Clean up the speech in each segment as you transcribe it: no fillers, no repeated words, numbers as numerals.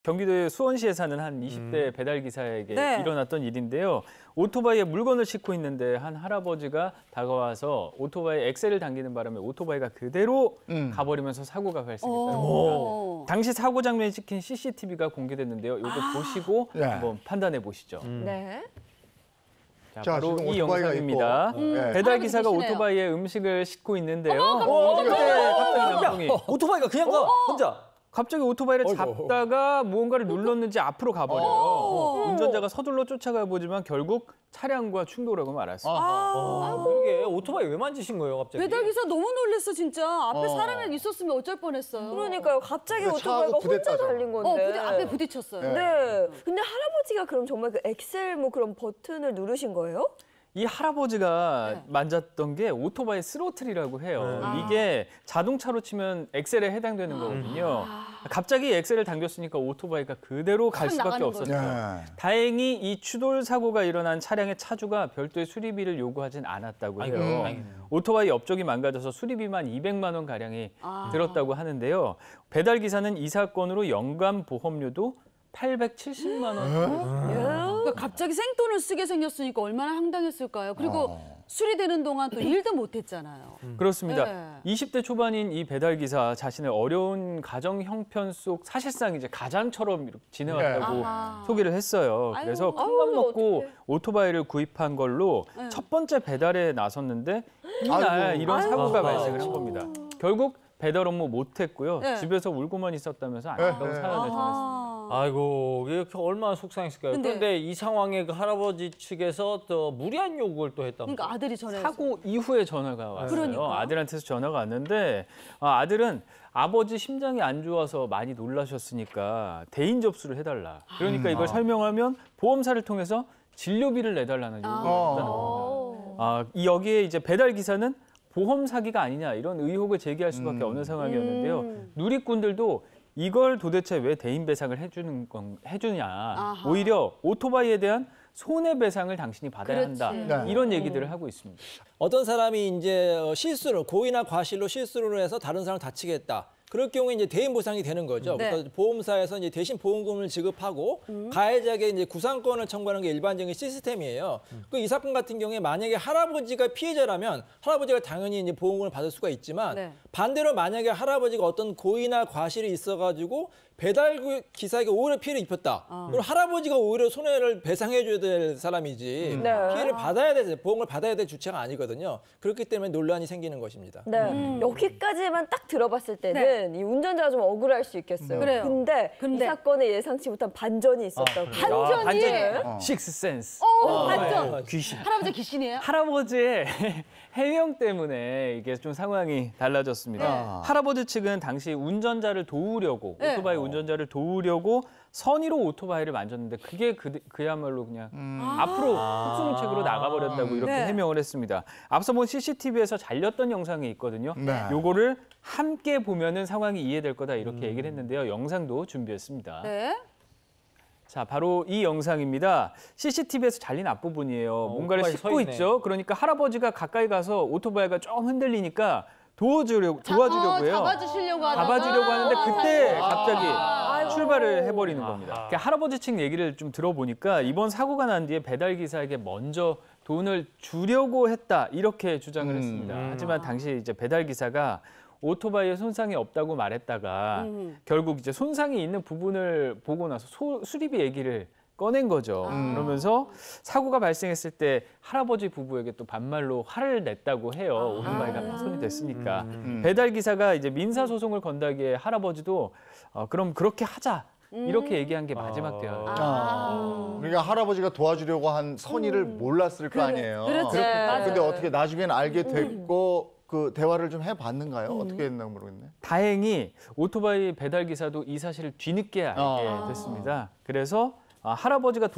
경기도 수원시에 사는 한 20대 배달 기사에게 일어났던 일인데요. 오토바이에 물건을 싣고 있는데 한 할아버지가 다가와서 오토바이 엑셀을 당기는 바람에 오토바이가 그대로 가버리면서 사고가 발생했다는 겁니다. 당시 사고 장면이 찍힌 CCTV가 공개됐는데요. 이거 보시고 한번 판단해 보시죠. 네. 자, 바로 이 영상입니다. 배달 기사가 오토바이에 음식을 싣고 있는데요. 갑자기 남성이 오토바이가 그냥 가 혼자. 갑자기 오토바이를 잡다가 무언가를 눌렀는지 앞으로 가버려요. 운전자가 서둘러 쫓아가 보지만 결국 차량과 충돌하고 말았습니다. 그러게 오토바이 왜 만지신 거예요, 갑자기? 배달기사 너무 놀랐어, 진짜. 앞에 사람이 있었으면 어쩔 뻔했어요. 그러니까요. 갑자기 오토바이가 혼자 달린 건데. 앞에 부딪혔어요. 네. 근데 할아버지가 그럼 정말 그 엑셀 뭐 그런 버튼을 누르신 거예요? 이 할아버지가 만졌던 게 오토바이 스로틀이라고 해요. 이게 자동차로 치면 엑셀에 해당되는 거거든요. 갑자기 엑셀을 당겼으니까 오토바이가 그대로 갈 수밖에 없었죠. 다행히 이 추돌 사고가 일어난 차량의 차주가 별도의 수리비를 요구하진 않았다고 해요. 오토바이 옆쪽이 망가져서 수리비만 200만 원 가량이 들었다고 하는데요. 배달 기사는 이 사건으로 연간 보험료도 870만 원. 그러니까 갑자기 생돈을 쓰게 생겼으니까 얼마나 황당했을까요? 그리고 수리되는 동안 또 일도 못했잖아요. 그렇습니다. 20대 초반인 이 배달 기사 자신의 어려운 가정 형편 속 사실상 이제 가장처럼 이렇게 지내왔다고 소개를 했어요. 그래서 큰맘 먹고 오토바이를 구입한 걸로 첫 번째 배달에 나섰는데 이날 이런 사고가 발생을 한 겁니다. 결국 배달 업무 못했고요. 집에서 울고만 있었다면서 안타까운 사연을 전했습니다. 아이고, 이게 얼마나 속상했을까요? 그런데 이 상황에 그 할아버지 측에서 또 무리한 요구를 또 했다면서요? 그러니까 아들이 전화해서. 사고 이후에 전화가 왔어요. 그러니까. 아들한테서 전화가 왔는데 아들은 아버지 심장이 안 좋아서 많이 놀라셨으니까 대인 접수를 해달라. 그러니까 이걸 설명하면 보험사를 통해서 진료비를 내달라는 요구가 있다는 겁니다. 여기에 이제 배달 기사는 보험 사기가 아니냐 이런 의혹을 제기할 수밖에 없는 상황이었는데요. 누리꾼들도 이걸 도대체 왜 대인 배상을 해주냐. 오히려 오토바이에 대한 손해배상을 당신이 받아야 한다. 이런 얘기들을 하고 있습니다. 어떤 사람이 이제 실수로 고의나 과실로 실수로 해서 다른 사람을 다치게 했다. 그럴 경우에 이제 대인 보상이 되는 거죠. 그래서 보험사에서 이제 대신 보험금을 지급하고 가해자에게 이제 구상권을 청구하는 게 일반적인 시스템이에요. 그 이 사건 같은 경우에 만약에 할아버지가 피해자라면 할아버지가 당연히 이제 보험금을 받을 수가 있지만 반대로 만약에 할아버지가 어떤 고의나 과실이 있어가지고 배달 기사에게 오히려 피해를 입혔다. 그럼 할아버지가 오히려 손해를 배상해줘야 될 사람이지 피해를 받아야 될 보험을 받아야 될 주체가 아니거든요. 그렇기 때문에 논란이 생기는 것입니다. 여기까지만 딱 들어봤을 때는 이 운전자가 좀 억울할 수 있겠어요. 근데 이 사건에 예상치 못한 반전이 있었다고. 반전이? 식스센스. 반전. 귀신. 할아버지 귀신이에요? 할아버지의 해명 때문에 이게 좀 상황이 달라졌습니다. 할아버지 측은 당시 운전자를 도우려고 오토바이 운전자를 도우려고 선의로 오토바이를 만졌는데 그게 그야말로 그냥 앞으로 흡수문책으로 나가버렸다고 이렇게 해명을 했습니다. 앞서 본 CCTV에서 잘렸던 영상이 있거든요. 요거를 함께 보면은 상황이 이해될 거다 이렇게 얘기를 했는데요. 영상도 준비했습니다. 자, 바로 이 영상입니다. CCTV에서 잘린 앞부분이에요. 뭔가를 싣고 있죠. 그러니까 할아버지가 가까이 가서 오토바이가 좀 흔들리니까 도와주려고 해요. 잡아주시려고 하다가. 잡아주려고 하는데 그때 갑자기 출발을 해버리는 겁니다. 그러니까 할아버지 측 얘기를 좀 들어보니까 이번 사고가 난 뒤에 배달 기사에게 먼저 돈을 주려고 했다 이렇게 주장을 했습니다. 하지만 당시 이제 배달 기사가 오토바이에 손상이 없다고 말했다가 결국 이제 손상이 있는 부분을 보고 나서 수리비 얘기를 꺼낸 거죠. 그러면서 사고가 발생했을 때 할아버지 부부에게 또 반말로 화를 냈다고 해요. 오토바이가 파손이 됐으니까. 배달 기사가 이제 민사 소송을 건다기에 할아버지도 그럼 그렇게 하자. 이렇게 얘기한 게 마지막 대화예요. 그러니까 할아버지가 도와주려고 한 선의를 몰랐을 거 아니에요. 그렇죠. 근데 어떻게 나중엔 알게 됐고 그 대화를 좀 해봤는가요? 어떻게 했나 모르겠네. 다행히 오토바이 배달 기사도 이 사실을 뒤늦게 알게 됐습니다. 그래서 할아버지가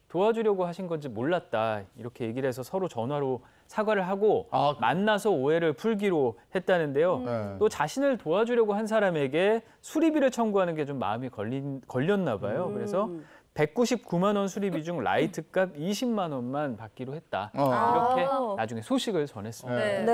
도와주려고 하신 건지 몰랐다 이렇게 얘기를 해서 서로 전화로 사과를 하고 만나서 오해를 풀기로 했다는데요. 또 자신을 도와주려고 한 사람에게 수리비를 청구하는 게 좀 마음이 걸렸나 봐요. 그래서 199만 원 수리비 중 라이트값 20만 원만 받기로 했다. 이렇게 나중에 소식을 전했습니다.